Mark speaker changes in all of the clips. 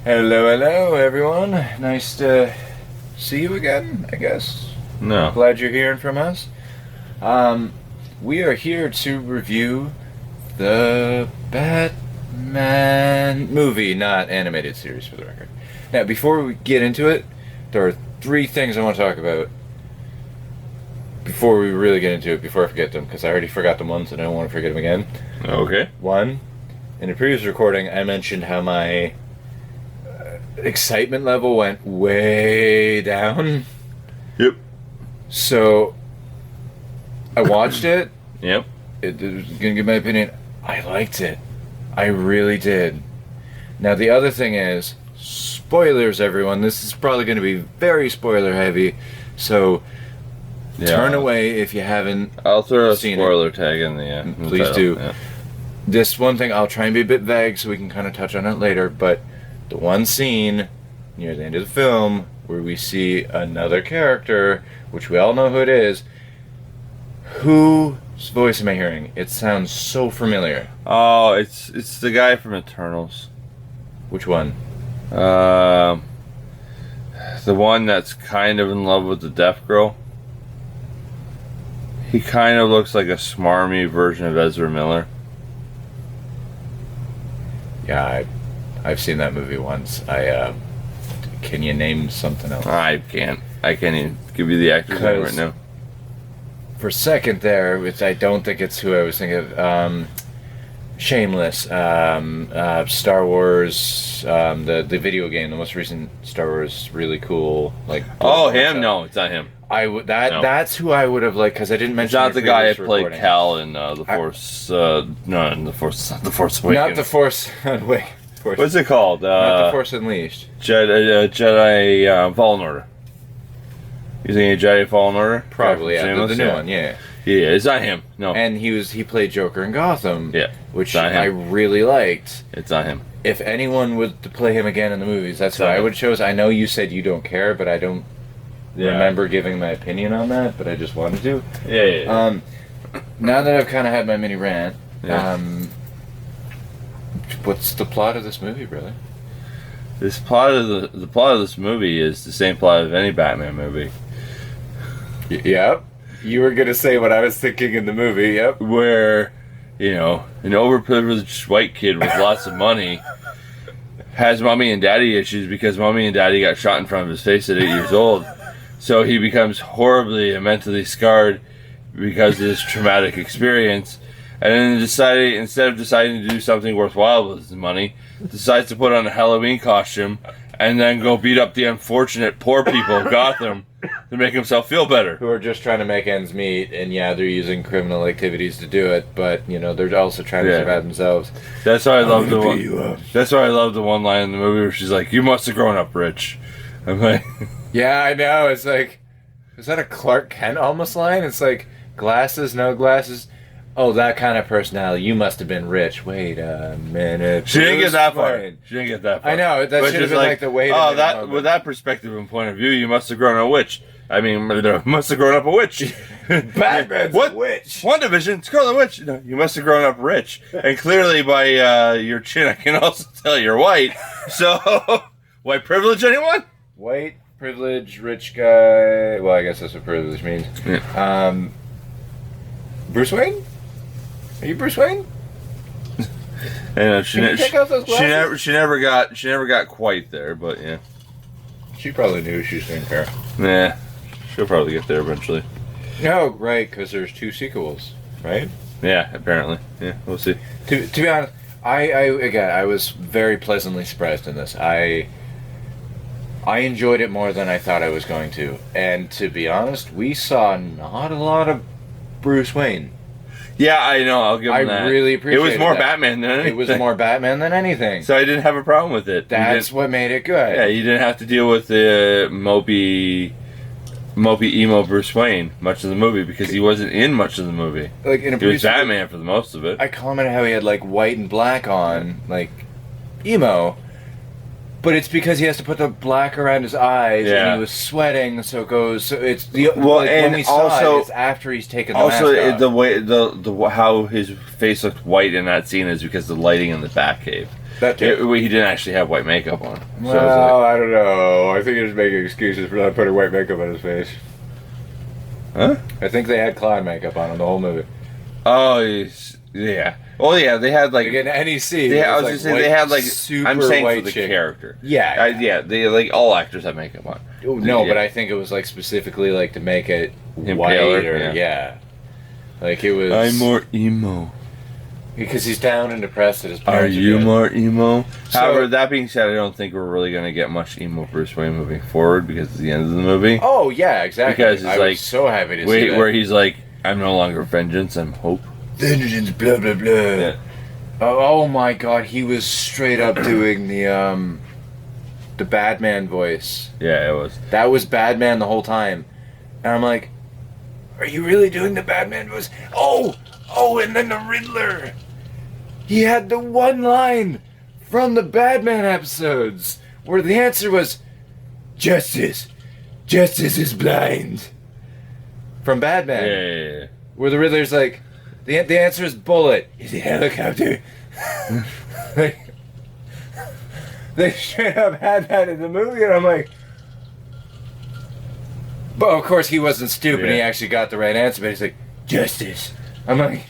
Speaker 1: Hello, everyone. Nice to see you again, I guess.
Speaker 2: No.
Speaker 1: Glad you're hearing from us. We are here to review the Batman movie, not animated series, for the record. Now, before we get into it, there are three things I want to talk about before we really get into it, before I forget them, because I already forgot them once and I don't want to forget them again.
Speaker 2: Okay.
Speaker 1: One, in a previous recording, I mentioned how my excitement level went way down.
Speaker 2: Yep.
Speaker 1: So, I watched it.
Speaker 2: Yep.
Speaker 1: It was gonna give my opinion. I liked it. I really did. Now, the other thing is, spoilers, everyone. This is probably going to be very spoiler heavy, so turn away if you haven't.
Speaker 2: I'll throw a
Speaker 1: seen
Speaker 2: spoiler tag in the
Speaker 1: Please
Speaker 2: title.
Speaker 1: do.
Speaker 2: Yeah.
Speaker 1: This one thing, I'll try and be a bit vague so we can kind of touch on it later, but the one scene near the end of the film where we see another character, which we all know who it is, whose voice am I hearing? It sounds so familiar.
Speaker 2: Oh, it's the guy from Eternals.
Speaker 1: Which one?
Speaker 2: The one that's kind of in love with the deaf girl. He kind of looks like a smarmy version of Ezra Miller.
Speaker 1: Yeah, I've seen that movie once. Can you name something else?
Speaker 2: I can't even give you the actor's name right now.
Speaker 1: For a second there, which I don't think it's who I was thinking of, Shameless, Star Wars, the video game, the most recent Star Wars, really cool.
Speaker 2: Oh, him? No, it's not him.
Speaker 1: That's who I would have liked, because I didn't mention.
Speaker 2: It's not the guy that played
Speaker 1: recording.
Speaker 2: Cal in the Force. No, in the Force. Not the Force Awakens.
Speaker 1: Not the Force. Wait.
Speaker 2: What's it called?
Speaker 1: Not the Force Unleashed.
Speaker 2: Jedi Fallen Order. You think Jedi Fallen Order?
Speaker 1: Probably, yeah. The new one, yeah.
Speaker 2: Yeah, it's not him. No.
Speaker 1: And he played Joker in Gotham.
Speaker 2: Yeah.
Speaker 1: Which I really liked.
Speaker 2: It's not him.
Speaker 1: If anyone would to play him again in the movies, that's what I would choose. I know you said you don't care, but I don't remember giving my opinion on that, but I just wanted to.
Speaker 2: Yeah.
Speaker 1: Now that I've kind of had my mini rant, what's the plot of this movie, brother?
Speaker 2: The plot of this movie is the same plot of any Batman movie.
Speaker 1: Yep. You were gonna say what I was thinking in the movie. Yep.
Speaker 2: Where, an overprivileged white kid with lots of money has mommy and daddy issues because mommy and daddy got shot in front of his face at 8 years old. So he becomes horribly and mentally scarred because of this traumatic experience. And then instead of deciding to do something worthwhile with his money, decides to put on a Halloween costume and then go beat up the unfortunate poor people of Gotham to make himself feel better.
Speaker 1: Who are just trying to make ends meet, and they're using criminal activities to do it, but they're also trying to survive themselves.
Speaker 2: That's why I love the one. That's why I love the one line in the movie where she's like, "You must have grown up rich." I'm like,
Speaker 1: yeah, I know. It's like, is that a Clark Kent almost line? It's like, glasses, no glasses. Oh, that kind of personality. You must have been rich. Wait a minute.
Speaker 2: She didn't get that far. She didn't get that far.
Speaker 1: I know. That should have been like the wait.
Speaker 2: Oh, with that perspective and point of view, you must have grown up a witch. I mean, must have grown up a witch.
Speaker 1: Batman's a witch.
Speaker 2: One division, Scarlet Witch. No, you must have grown up rich. And clearly, by your chin, I can also tell you're white. So, white privilege, anyone?
Speaker 1: White privilege, rich guy. Well, I guess that's what privilege means.
Speaker 2: Yeah.
Speaker 1: Bruce Wayne. Are you Bruce Wayne?
Speaker 2: And
Speaker 1: she
Speaker 2: never got quite there, but yeah.
Speaker 1: She probably knew she was doing fair.
Speaker 2: Yeah, she'll probably get there eventually.
Speaker 1: No, right, because there's 2 sequels, right?
Speaker 2: Yeah, apparently. Yeah, we'll see.
Speaker 1: To be honest, I was very pleasantly surprised in this. I enjoyed it more than I thought I was going to, and to be honest, we saw not a lot of Bruce Wayne.
Speaker 2: Yeah, I know. I'll give him that.
Speaker 1: I really appreciate it.
Speaker 2: It was more Batman than anything.
Speaker 1: It was more Batman than anything.
Speaker 2: So I didn't have a problem with it.
Speaker 1: That's what made it good.
Speaker 2: Yeah, you didn't have to deal with the mopey emo Bruce Wayne much of the movie because he wasn't in much of the movie.
Speaker 1: Like in a
Speaker 2: he was Batman for the most of it.
Speaker 1: I commented how he had like white and black on, like emo. But it's because he has to put the black around his eyes,
Speaker 2: Yeah.
Speaker 1: and he was sweating, so it goes. So it's the
Speaker 2: Well,
Speaker 1: like,
Speaker 2: and
Speaker 1: when we saw
Speaker 2: also-
Speaker 1: it, it's after he's taken the
Speaker 2: Also,
Speaker 1: mask off.
Speaker 2: the way the how his face looked white in that scene is because the lighting in the Batcave.
Speaker 1: That too.
Speaker 2: He didn't actually have white makeup on. So
Speaker 1: Well,
Speaker 2: it was
Speaker 1: I don't know. I think he's making excuses for not putting white makeup on his face.
Speaker 2: like, huh?
Speaker 1: I think they had clown makeup on him the whole movie.
Speaker 2: Oh, yeah. Oh, yeah. They had like.
Speaker 1: Like in any scene.
Speaker 2: Yeah, I
Speaker 1: it
Speaker 2: was
Speaker 1: was
Speaker 2: gonna say
Speaker 1: white,
Speaker 2: they had like.
Speaker 1: super
Speaker 2: I'm saying
Speaker 1: white
Speaker 2: for the
Speaker 1: chick.
Speaker 2: character.
Speaker 1: Yeah,
Speaker 2: Yeah. They like all actors have makeup on.
Speaker 1: No,
Speaker 2: Yeah.
Speaker 1: but I think it was like specifically like to make it
Speaker 2: Him
Speaker 1: white
Speaker 2: paler,
Speaker 1: or
Speaker 2: yeah.
Speaker 1: Like it was.
Speaker 2: I'm more emo.
Speaker 1: because he's down and depressed at his
Speaker 2: Are
Speaker 1: parents.
Speaker 2: you
Speaker 1: dead.
Speaker 2: more emo?
Speaker 1: So-
Speaker 2: However, that being said, I don't think we're really going to get much emo Bruce Wayne moving forward because it's the end of the movie.
Speaker 1: Oh yeah, exactly.
Speaker 2: Because it's
Speaker 1: I
Speaker 2: like-
Speaker 1: was so happy to see
Speaker 2: Wait,
Speaker 1: that.
Speaker 2: where he's like, I'm no longer vengeance, I'm hope.
Speaker 1: Vengeance, blah blah blah.
Speaker 2: Yeah.
Speaker 1: Oh my god, he was straight up doing the Batman voice.
Speaker 2: Yeah, it was.
Speaker 1: That was Batman the whole time, and I'm like, are you really doing the Batman voice? Oh, and then the Riddler. He had the one line from the Batman episodes where the answer was, justice is blind. From Batman.
Speaker 2: Yeah.
Speaker 1: Where the Riddler's like, the answer is bullet. Is it helicopter? They straight up had that in the movie, and I'm like, but of course he wasn't stupid.
Speaker 2: Yeah.
Speaker 1: He actually got the right answer. But he's like, justice. I'm like,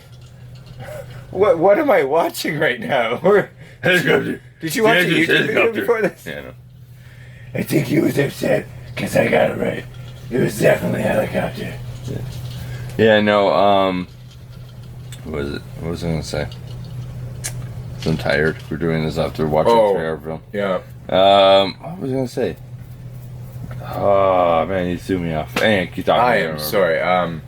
Speaker 1: what am I watching right now?
Speaker 2: Helicopter.
Speaker 1: Did you watch a
Speaker 2: Justice,
Speaker 1: YouTube video before this?
Speaker 2: Yeah, no.
Speaker 1: I think he was upset because I got it right. It was definitely helicopter.
Speaker 2: Yeah, no, what was it? What was I going to say? I'm tired. We're doing this after watching a 3-hour film.
Speaker 1: Yeah.
Speaker 2: What was I going to say? Oh, man, you threw me off. Anyway, keep talking.
Speaker 1: I
Speaker 2: don't
Speaker 1: am
Speaker 2: remember.
Speaker 1: sorry.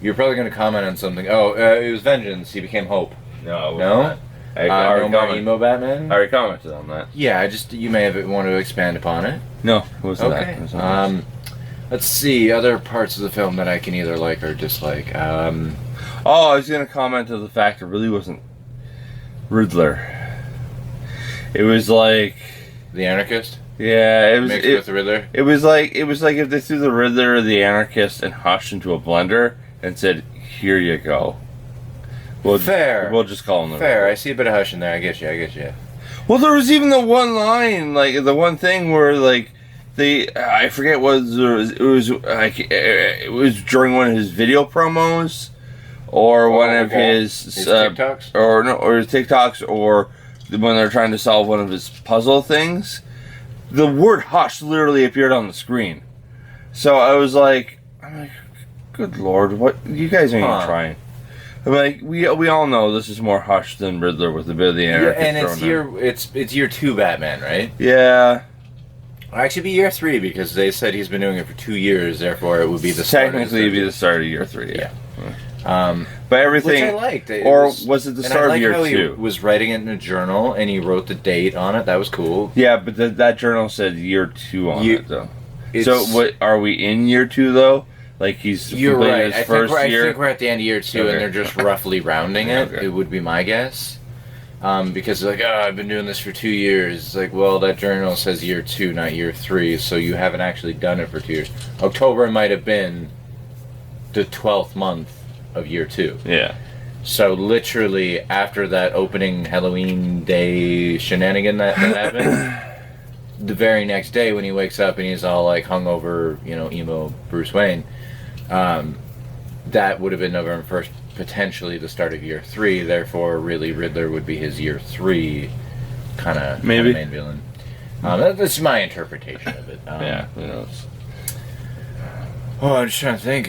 Speaker 1: You're probably going to comment on something. Oh, it was vengeance. He became hope.
Speaker 2: No?
Speaker 1: No?
Speaker 2: I
Speaker 1: No
Speaker 2: already,
Speaker 1: more
Speaker 2: commented.
Speaker 1: emo Batman?
Speaker 2: I already commented on that.
Speaker 1: Yeah, you may have wanted to expand upon it.
Speaker 2: No, it wasn't that.
Speaker 1: Okay.
Speaker 2: It was something else.
Speaker 1: Let's see other parts of the film that I can either like or dislike.
Speaker 2: Oh, I was going to comment on the fact it really wasn't Riddler. It was like,
Speaker 1: The Anarchist
Speaker 2: yeah, it was.
Speaker 1: mixed with the Riddler.
Speaker 2: It was like if they threw the Riddler or the Anarchist and Hush into a blender and said, "Here you go."
Speaker 1: Fair.
Speaker 2: We'll just call him the
Speaker 1: Fair.
Speaker 2: Riddler.
Speaker 1: I see a bit of Hush in there. I get you.
Speaker 2: Well, there was even the one line, like the one thing where like I forget what it was during one of his video promos or one of his
Speaker 1: TikToks?
Speaker 2: or his TikToks or when they're trying to solve one of his puzzle things. The word "hush" literally appeared on the screen, so I'm like, good lord, what you guys ain't even trying. I'm like, we all know this is more Hush than Riddler with a bit of the Anarchist
Speaker 1: and
Speaker 2: thrown in.
Speaker 1: it's year 2 Batman, right?
Speaker 2: Yeah.
Speaker 1: Well, actually, be year 3 because they said he's been doing it for 2 years. Therefore, it would be the start of
Speaker 2: Technically, it'd be the start of year 3. Yeah. But
Speaker 1: which
Speaker 2: everything,
Speaker 1: I liked.
Speaker 2: was it the
Speaker 1: and
Speaker 2: start
Speaker 1: I
Speaker 2: of
Speaker 1: like
Speaker 2: year
Speaker 1: how
Speaker 2: 2?
Speaker 1: He was writing it in a journal and he wrote the date on it. That was cool.
Speaker 2: Yeah, but that journal said year 2 on it though.
Speaker 1: It's-
Speaker 2: So what are we in year 2 though? Like he's
Speaker 1: You're
Speaker 2: completed
Speaker 1: right.
Speaker 2: his first
Speaker 1: I
Speaker 2: year.
Speaker 1: think we're at the end of year 2
Speaker 2: Okay.
Speaker 1: and they're just roughly rounding it.
Speaker 2: Okay.
Speaker 1: It would be my guess. Because they're like, I've been doing this for 2 years. It's like, well, that journal says year 2, not year 3, so you haven't actually done it for 2 years. October might have been the 12th month of year 2.
Speaker 2: Yeah.
Speaker 1: So literally after that opening Halloween day shenanigan that happened, the very next day when he wakes up and he's all like hungover, emo Bruce Wayne, that would have been November 1st, potentially the start of year 3. Therefore, really, Riddler would be his year 3 kind of
Speaker 2: Maybe.
Speaker 1: main villain. That's my interpretation of it.
Speaker 2: Yeah. Who knows?
Speaker 1: Oh, I'm just trying to think.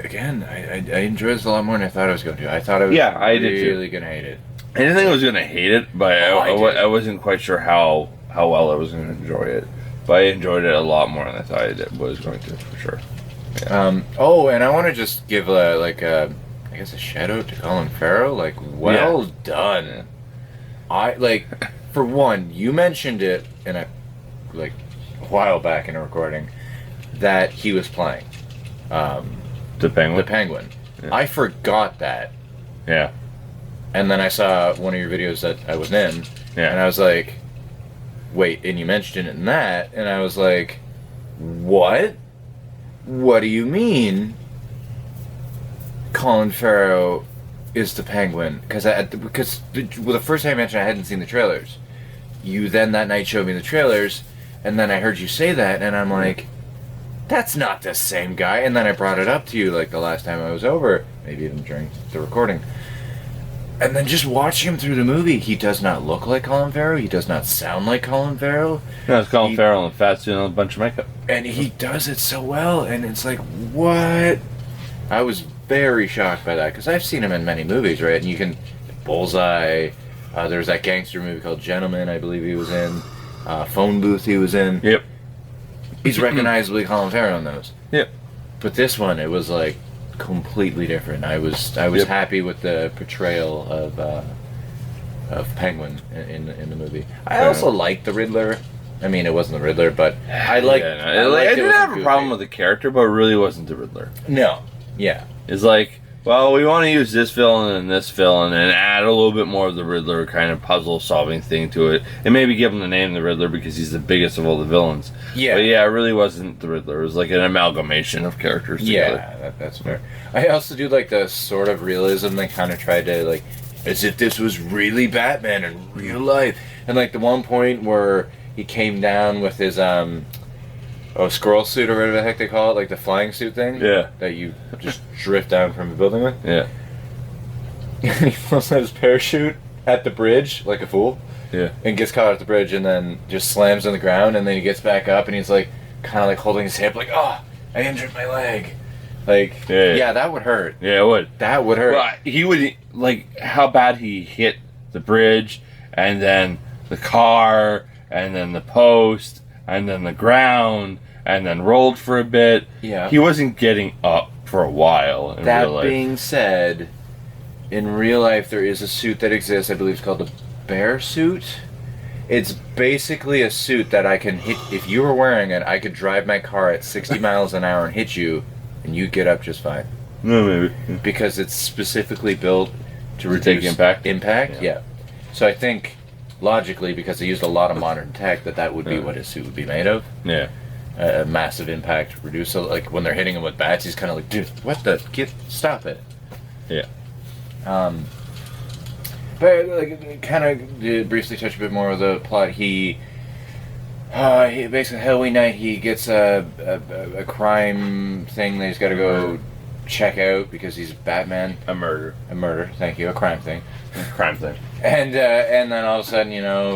Speaker 1: Again, I enjoyed this a lot more than I thought I was going to. I thought I was
Speaker 2: I did too.
Speaker 1: really going to hate it.
Speaker 2: I didn't think I was gonna hate it, but I wasn't quite sure how well I was gonna enjoy it. But I enjoyed it a lot more than I thought I was going to, for sure. Yeah.
Speaker 1: And I want to just give I guess a shout out to Colin Farrell. Like, well done. I for one, you mentioned it in a while back in a recording that he was playing
Speaker 2: The Penguin.
Speaker 1: the Penguin.
Speaker 2: Yeah.
Speaker 1: I forgot that,
Speaker 2: Yeah.
Speaker 1: and then I saw one of your videos that I was in,
Speaker 2: Yeah.
Speaker 1: and I was like, wait, and you mentioned it in that, and I was like, what? What do you mean Colin Farrell is the Penguin? Because the first time I mentioned I hadn't seen the trailers. You then that night showed me the trailers, and then I heard you say that, and I'm like, that's not the same guy. And then I brought it up to you like the last time I was over, maybe even during the recording. And then just watching him through the movie, he does not look like Colin Farrell. He does not sound like Colin Farrell.
Speaker 2: No, it's Colin Farrell and fat suit and a bunch of makeup.
Speaker 1: And he does it so well, and it's like, what? I was very shocked by that, because I've seen him in many movies, right? And you can, Bullseye, there's that gangster movie called Gentleman, I believe he was in. Phone Booth he was in.
Speaker 2: Yep.
Speaker 1: He's recognizably Colin Farrell in those.
Speaker 2: Yep.
Speaker 1: But this one, it was like completely different. I was
Speaker 2: Yep.
Speaker 1: happy with the portrayal of Penguin in the movie. I
Speaker 2: Fair
Speaker 1: also
Speaker 2: enough.
Speaker 1: liked the Riddler. I mean, it wasn't the Riddler, but I liked.
Speaker 2: I didn't have a problem with the character, but it really wasn't the Riddler.
Speaker 1: No. Yeah.
Speaker 2: It's like, well, we want to use this villain and this villain and add a little bit more of the Riddler kind of puzzle-solving thing to it. And maybe give him the name the Riddler because he's the biggest of all the villains.
Speaker 1: Yeah.
Speaker 2: But yeah, it really wasn't the Riddler. It was like an amalgamation of characters together.
Speaker 1: Yeah, that's fair. I also do like the sort of realism they kind of tried to, like, as if this was really Batman in real life. And like the one point where he came down with his squirrel suit or whatever the heck they call it, like the flying suit thing.
Speaker 2: Yeah.
Speaker 1: That you just drift down from a building with.
Speaker 2: Yeah.
Speaker 1: He falls out his parachute at the bridge like a fool.
Speaker 2: Yeah.
Speaker 1: And gets caught at the bridge and then just slams on the ground, and then he gets back up and he's like kind of like holding his hip like, oh, I injured my leg. Like, yeah, that would hurt.
Speaker 2: Yeah, it would.
Speaker 1: That would hurt.
Speaker 2: Well, he would, like, how bad he hit the bridge, and then the car, and then the post, and then the ground, and then rolled for a bit.
Speaker 1: Yeah.
Speaker 2: He wasn't getting up for a while in
Speaker 1: That
Speaker 2: real life.
Speaker 1: being said, in real life there is a suit that exists, I believe it's called the bear suit. It's basically a suit that I can hit. If you were wearing it, I could drive my car at 60 miles an hour and hit you, and you'd get up just fine.
Speaker 2: No, maybe.
Speaker 1: Because it's specifically built to reduce
Speaker 2: take impact?
Speaker 1: Impact, yeah. So I think, logically, because they used a lot of modern tech, that would be what his suit would be made of.
Speaker 2: Yeah.
Speaker 1: A massive impact reduce. So, like, when they're hitting him with bats, he's kind of like, dude, what the? Stop it.
Speaker 2: Yeah.
Speaker 1: But like, kind of briefly touch a bit more of the plot. He basically Halloween night he gets a crime thing that he's got to go check out because he's Batman.
Speaker 2: A murder.
Speaker 1: Thank you. A crime thing.
Speaker 2: Crime thing.
Speaker 1: And then all of a sudden,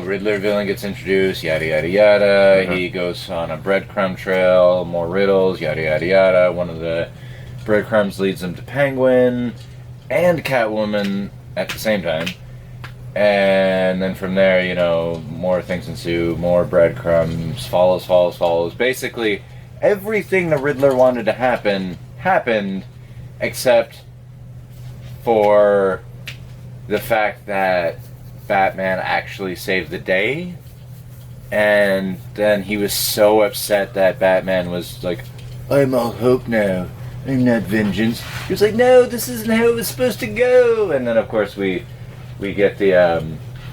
Speaker 1: Riddler villain gets introduced. Yada yada yada.
Speaker 2: Uh-huh.
Speaker 1: He goes on a breadcrumb trail. More riddles. Yada yada yada. One of the breadcrumbs leads him to Penguin and Catwoman at the same time. And then from there, more things ensue, more breadcrumbs, follows. Basically, everything the Riddler wanted to happen, happened, except for the fact that Batman actually saved the day. And then he was so upset that Batman was like, I'm all hope now. I'm not vengeance. He was like, no, this isn't how it was supposed to go. And then, of course, we get the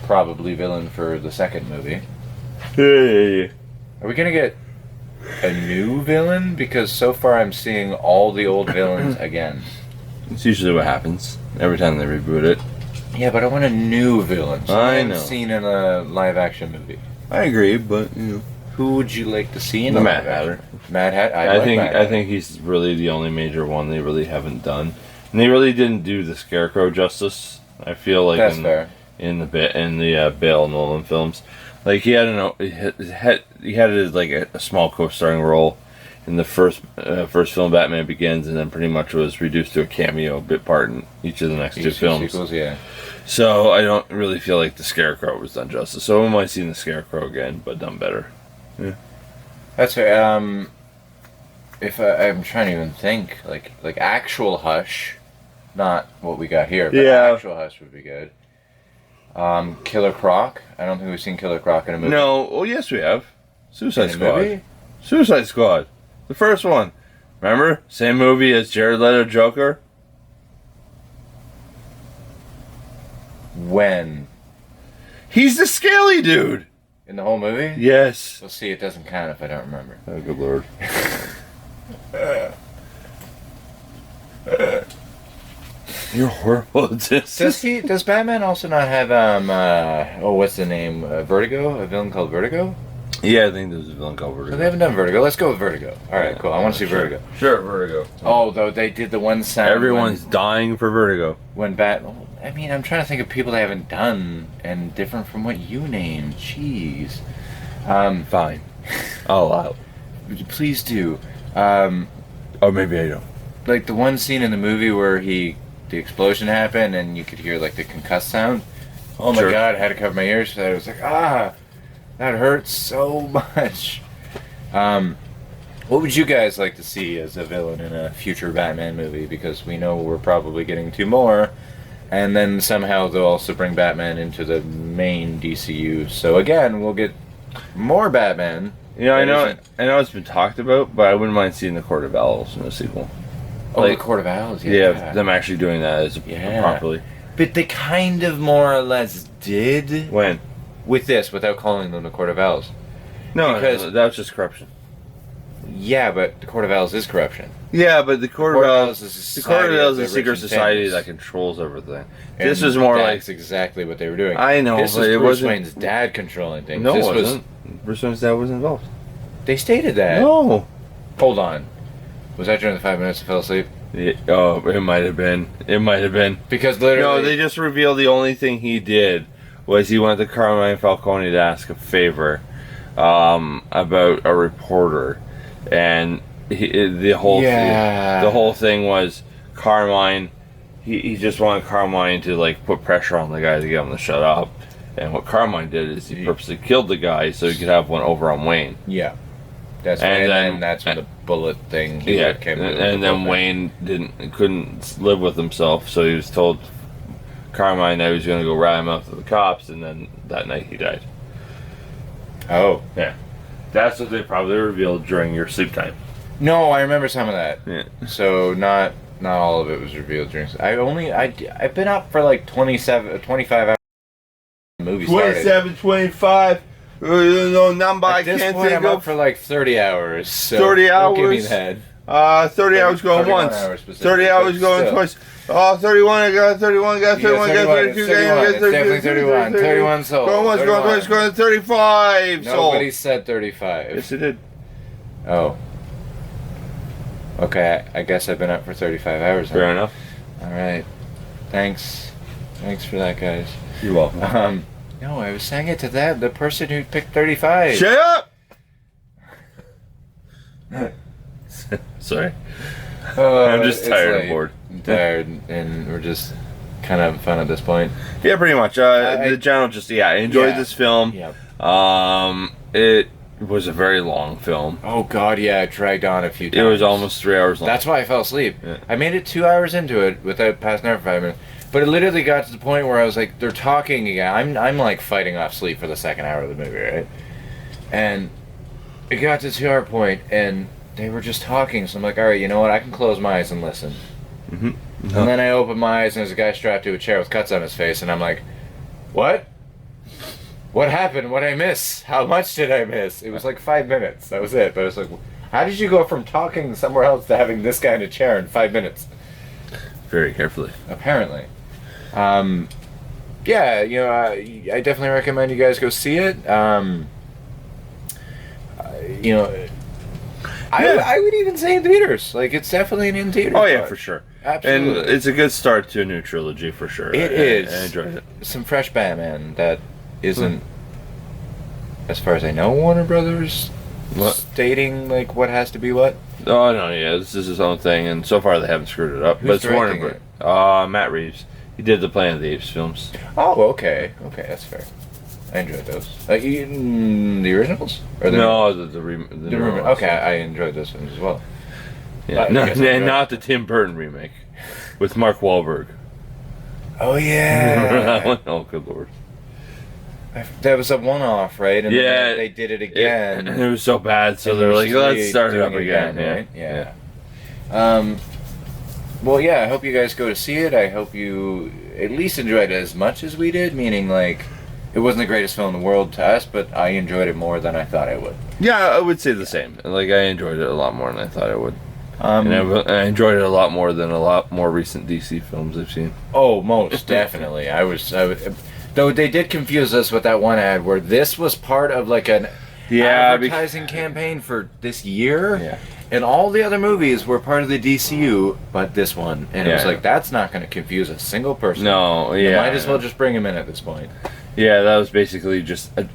Speaker 1: probably villain for the second movie.
Speaker 2: Yeah.
Speaker 1: Are we going to get a new villain? Because so far I'm seeing all the old villains again.
Speaker 2: It's usually what happens every time they reboot it.
Speaker 1: Yeah, but I want a new villain.
Speaker 2: I know.
Speaker 1: Seen in a live-action movie.
Speaker 2: I agree, but
Speaker 1: Who would you like to see in
Speaker 2: The
Speaker 1: a
Speaker 2: Mad
Speaker 1: live-action?
Speaker 2: Hatter.
Speaker 1: Mad Hatter?
Speaker 2: I think he's really the only major one they really haven't done, and they really didn't do the Scarecrow justice. I feel like
Speaker 1: That's fair.
Speaker 2: in the Bale Nolan films, like he had a small co-starring role in the first film, Batman Begins, and then pretty much was reduced to a cameo bit part in each of the next two films.
Speaker 1: Sequels, yeah.
Speaker 2: So I don't really feel like the Scarecrow was done justice. So we might see the Scarecrow again, but done better. Yeah.
Speaker 1: That's fair. If I'm trying to even think, like actual Hush, not what we got here, but
Speaker 2: Yeah.
Speaker 1: actual Hush would be good. Killer Croc. I don't think we've seen Killer Croc in a movie.
Speaker 2: No, oh yes we have. Suicide
Speaker 1: In a
Speaker 2: Squad.
Speaker 1: movie?
Speaker 2: Suicide Squad. The first one. Remember? Same movie as Jared Leto Joker.
Speaker 1: When?
Speaker 2: He's the scaly dude.
Speaker 1: In the whole movie?
Speaker 2: Yes.
Speaker 1: We'll see. It doesn't count if I don't remember.
Speaker 2: Oh, good lord. You're horrible at this.
Speaker 1: Does Batman also not have what's the name? Vertigo? A villain called Vertigo?
Speaker 2: Yeah, I think there's a villain called Vertigo.
Speaker 1: So they haven't done Vertigo. Let's go with Vertigo. All right, cool. I want to see
Speaker 2: sure.
Speaker 1: Vertigo.
Speaker 2: Sure, Vertigo.
Speaker 1: Oh, though they did the one sound.
Speaker 2: Everyone's dying for Vertigo.
Speaker 1: When I mean, I'm trying to think of people they haven't done and different from what you named. Jeez.
Speaker 2: Fine. I'll allow it.
Speaker 1: Please do.
Speaker 2: Or maybe I don't.
Speaker 1: Like the one scene in the movie where the explosion happened and you could hear like the concussed sound. Oh my God, I had to cover my ears for that. I was like, that hurts so much. What would you guys like to see as a villain in a future Batman movie? Because we know we're probably getting 2 more. And then somehow they'll also bring Batman into the main DCU. So again, we'll get more Batman.
Speaker 2: You know, I know it's been talked about, but I wouldn't mind seeing the Court of Owls in the sequel.
Speaker 1: Oh, like, the Court of Owls,
Speaker 2: yeah. Them actually doing that properly.
Speaker 1: But they kind of more or less did.
Speaker 2: When?
Speaker 1: With this, without calling them the Court of Owls.
Speaker 2: No, because that was just corruption.
Speaker 1: Yeah, but the Court of Owls is corruption.
Speaker 2: Yeah, but the Court of Owls is
Speaker 1: a
Speaker 2: secret society that controls everything.
Speaker 1: And
Speaker 2: this was more
Speaker 1: that's exactly what they were doing.
Speaker 2: I know,
Speaker 1: this
Speaker 2: but it
Speaker 1: Bruce
Speaker 2: wasn't
Speaker 1: Wayne's dad controlling things.
Speaker 2: No, it wasn't. Bruce Wayne's dad was involved.
Speaker 1: They stated that.
Speaker 2: No.
Speaker 1: Hold on. Was that during the 5 minutes I fell asleep?
Speaker 2: Yeah, oh, it might have been. It might have been.
Speaker 1: Because literally...
Speaker 2: No, they just revealed the only thing he did was he went to Carmine Falcone to ask a favor about a reporter. And the whole thing was Carmine... He just wanted Carmine to like put pressure on the guy to get him to shut up. And what Carmine did is he purposely killed the guy so he could have one over on Wayne.
Speaker 1: Yeah. That's and then that's when the bullet thing came.
Speaker 2: And then Wayne couldn't live with himself, so he was told Carmine that he was going to go rat him out to the cops, and then that night he died.
Speaker 1: Oh,
Speaker 2: yeah, that's what they probably revealed during your sleep time.
Speaker 1: No, I remember some of that.
Speaker 2: Yeah.
Speaker 1: So not all of it was revealed during. I've been up for like 25 hours. The movie started.
Speaker 2: 27, 25. No number
Speaker 1: At
Speaker 2: I
Speaker 1: this
Speaker 2: can't
Speaker 1: point,
Speaker 2: think
Speaker 1: I'm
Speaker 2: of.
Speaker 1: up for like 30 hours. So
Speaker 2: 30 hours.
Speaker 1: Don't give me that.
Speaker 2: 30 hours going once. 30 hours going twice. Oh, 31. I got 31. Got 31. Got 32. Got 32.
Speaker 1: Definitely 31. 31 sold.
Speaker 2: Going once. Going twice. Going 35.
Speaker 1: Nobody said 35.
Speaker 2: Yes, it did.
Speaker 1: Oh. Okay, I guess I've been up for 35 hours.
Speaker 2: Fair enough.
Speaker 1: All right. Thanks for that, guys.
Speaker 2: You're welcome.
Speaker 1: No, I was saying it to them, the person who picked 35.
Speaker 2: Shut up! Sorry. I'm just tired and bored.
Speaker 1: I'm tired, and we're just kind of having fun at this point.
Speaker 2: Yeah, pretty much. The channel just, I enjoyed this film.
Speaker 1: Yep.
Speaker 2: It was a very long film.
Speaker 1: Oh, God, yeah, it dragged on a few times.
Speaker 2: It was almost 3 hours long.
Speaker 1: That's why I fell asleep.
Speaker 2: Yeah.
Speaker 1: I made it 2 hours into it without passing out for 5 minutes. But it literally got to the point where I was like, they're talking again. I'm like fighting off sleep for the second hour of the movie, right? And it got to the 2 hour point, and they were just talking. So I'm like, all right, you know what? I can close my eyes and listen. Mm-hmm. Mm-hmm. And then I opened my eyes, and there's a guy strapped to a chair with cuts on his face, and I'm like, what? What happened? What did I miss? How much did I miss? It was like 5 minutes. That was it. But I was like, how did you go from talking somewhere else to having this guy in a chair in 5 minutes?
Speaker 2: Very carefully.
Speaker 1: Apparently. Yeah, you know, I definitely recommend you guys go see it. You know, I would even say in theaters. Like, it's definitely an in-theater.
Speaker 2: Oh, yeah, for sure.
Speaker 1: Absolutely.
Speaker 2: And it's a good start to a new trilogy, for sure.
Speaker 1: It is.
Speaker 2: I enjoyed it.
Speaker 1: Some fresh Batman that isn't, as far as I know, Warner Brothers stating, like, what has to be what.
Speaker 2: Oh, no, yeah, this is his own thing, and so far they haven't screwed it up.
Speaker 1: Who's
Speaker 2: but it's
Speaker 1: directing
Speaker 2: Warner Brothers. Matt Reeves. He did the Planet of the Apes films.
Speaker 1: Oh, okay. Okay, that's fair. I enjoyed those. The originals? Or the okay, I enjoyed those ones as well.
Speaker 2: Yeah, not the Tim Burton remake with Mark Wahlberg.
Speaker 1: Oh, yeah.
Speaker 2: Remember that one? Oh, good lord.
Speaker 1: That was a one-off, right? And then they did it again.
Speaker 2: It was so bad, so they're like, let's start it up again.
Speaker 1: Right? Yeah. Well, yeah, I hope you guys go to see it. I hope you at least enjoyed it as much as we did, meaning, like, It wasn't the greatest film in the world to us, but I enjoyed it more than I thought I would.
Speaker 2: Yeah, I would say the same. Like, I enjoyed it a lot more than I thought I would.
Speaker 1: Um,
Speaker 2: And I enjoyed it a lot more than a lot more recent DC films I've seen.
Speaker 1: Oh, most definitely. I was, though they did confuse us with that one ad where this was part of like an advertising campaign for this year.
Speaker 2: Yeah.
Speaker 1: And all the other movies were part of the DCU, but this one. And it was
Speaker 2: Yeah.
Speaker 1: like, that's not going to confuse a single person.
Speaker 2: No,
Speaker 1: You
Speaker 2: yeah.
Speaker 1: might as well just bring him in at this point.
Speaker 2: Yeah, that was basically just a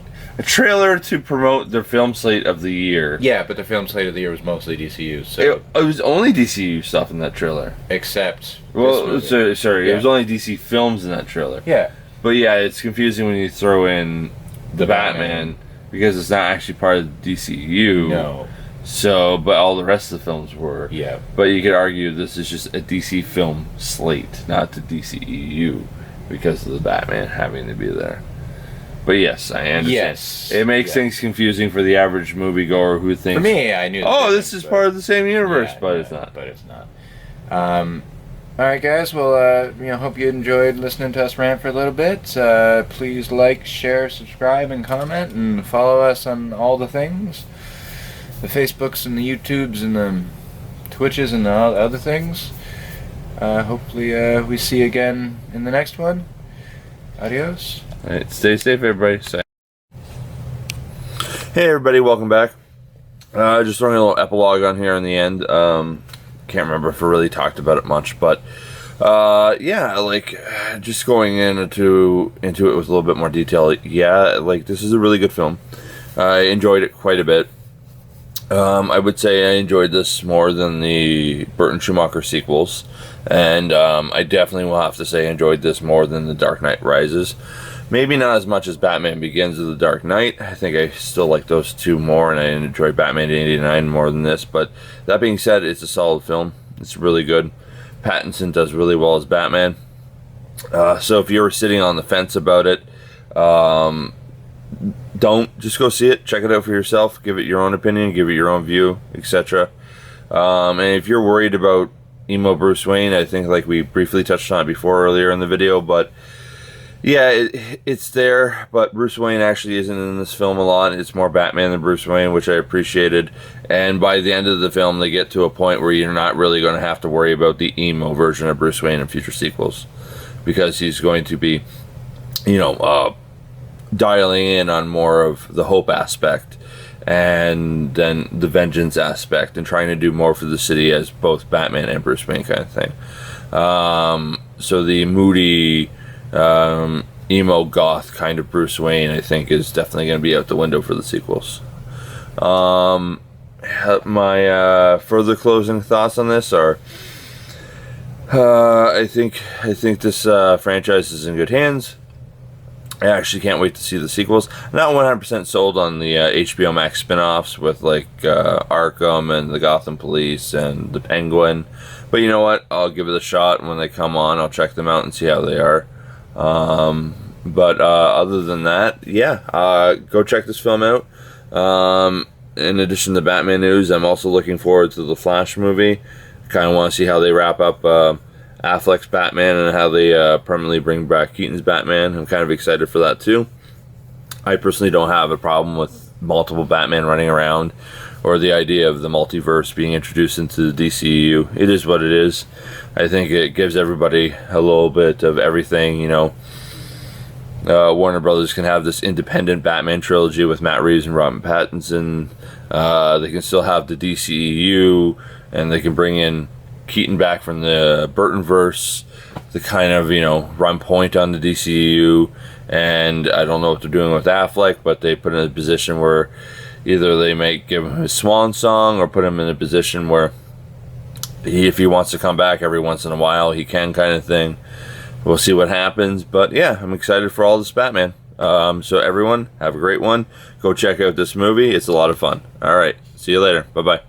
Speaker 2: trailer to promote their film slate of the year.
Speaker 1: Yeah, but the film slate of the year was mostly DCU, so...
Speaker 2: It was only DCU stuff in that trailer.
Speaker 1: Except...
Speaker 2: Well, sorry,
Speaker 1: Yeah.
Speaker 2: it was only DC films in that trailer.
Speaker 1: Yeah.
Speaker 2: But yeah, it's confusing when you throw in the Batman because it's not actually part of the DCU.
Speaker 1: No.
Speaker 2: So, but all the rest of the films were.
Speaker 1: Yeah.
Speaker 2: But you could argue this is just a DC film slate, not the DCEU, because of the Batman having to be there. But yes, I understand.
Speaker 1: Yes.
Speaker 2: It makes things confusing for the average moviegoer who thinks,
Speaker 1: For me, I knew...
Speaker 2: oh, this is part of the same universe,
Speaker 1: Yeah,
Speaker 2: but
Speaker 1: yeah,
Speaker 2: it's not.
Speaker 1: But it's not. All right, guys. Well, hope you enjoyed listening to us rant for a little bit. Please like, share, subscribe, and comment, and follow us on all the things, the Facebooks and the YouTubes and the Twitches and all the other things. Hopefully, we see you again in the next one. Adios.
Speaker 2: All right, stay safe, everybody. Hey, everybody, welcome back. Just throwing a little epilogue on here in the end. Can't remember if I really talked about it much, but yeah, like just going into it with a little bit more detail. Yeah, like this is a really good film. I enjoyed it quite a bit. I would say I enjoyed this more than the Burton Schumacher sequels, and I definitely will have to say I enjoyed this more than The Dark Knight Rises. Maybe not as much as Batman Begins or The Dark Knight. I think I still like those two more, and I enjoy Batman 89 more than this. But that being said, it's a solid film. It's really good. Pattinson does really well as Batman. So if you're sitting on the fence about it, don't just go see it. Check it out for yourself. Give it your own opinion. Give it your own view, etc. And if you're worried about emo Bruce Wayne, I think like we briefly touched on it before earlier in the video, but yeah, it's there, but Bruce Wayne actually isn't in this film a lot. It's more Batman than Bruce Wayne, which I appreciated. And by the end of the film, they get to a point where you're not really going to have to worry about the emo version of Bruce Wayne in future sequels, because he's going to be, dialing in on more of the hope aspect and then the vengeance aspect and trying to do more for the city as both Batman and Bruce Wayne kind of thing. So the moody, emo goth kind of Bruce Wayne, I think, is definitely going to be out the window for the sequels. My further closing thoughts on this are, I think this franchise is in good hands. I actually can't wait to see the sequels. Not 100% sold on the HBO Max spin-offs with like Arkham and the Gotham Police and the Penguin. But you know what? I'll give it a shot. When they come on, I'll check them out and see how they are. But other than that, yeah, go check this film out. In addition to Batman news, I'm also looking forward to the Flash movie. Kind of want to see how they wrap up Affleck's Batman and how they permanently bring back Keaton's Batman. I'm kind of excited for that too. I personally don't have a problem with multiple Batman running around or the idea of the multiverse being introduced into the DCU. It is what it is. I think it gives everybody a little bit of everything, Warner Brothers can have this independent Batman trilogy with Matt Reeves and Robert Pattinson. They can still have the DCEU, and they can bring in Keaton back from the Burtonverse to kind of, run point on the DCU. And I don't know what they're doing with Affleck, but they put him in a position where either they might give him his swan song or put him in a position where if he wants to come back every once in a while, he can, kind of thing. We'll see what happens. But yeah, I'm excited for all this Batman. So everyone, have a great one. Go check out this movie. It's a lot of fun. All right. See you later. Bye-bye.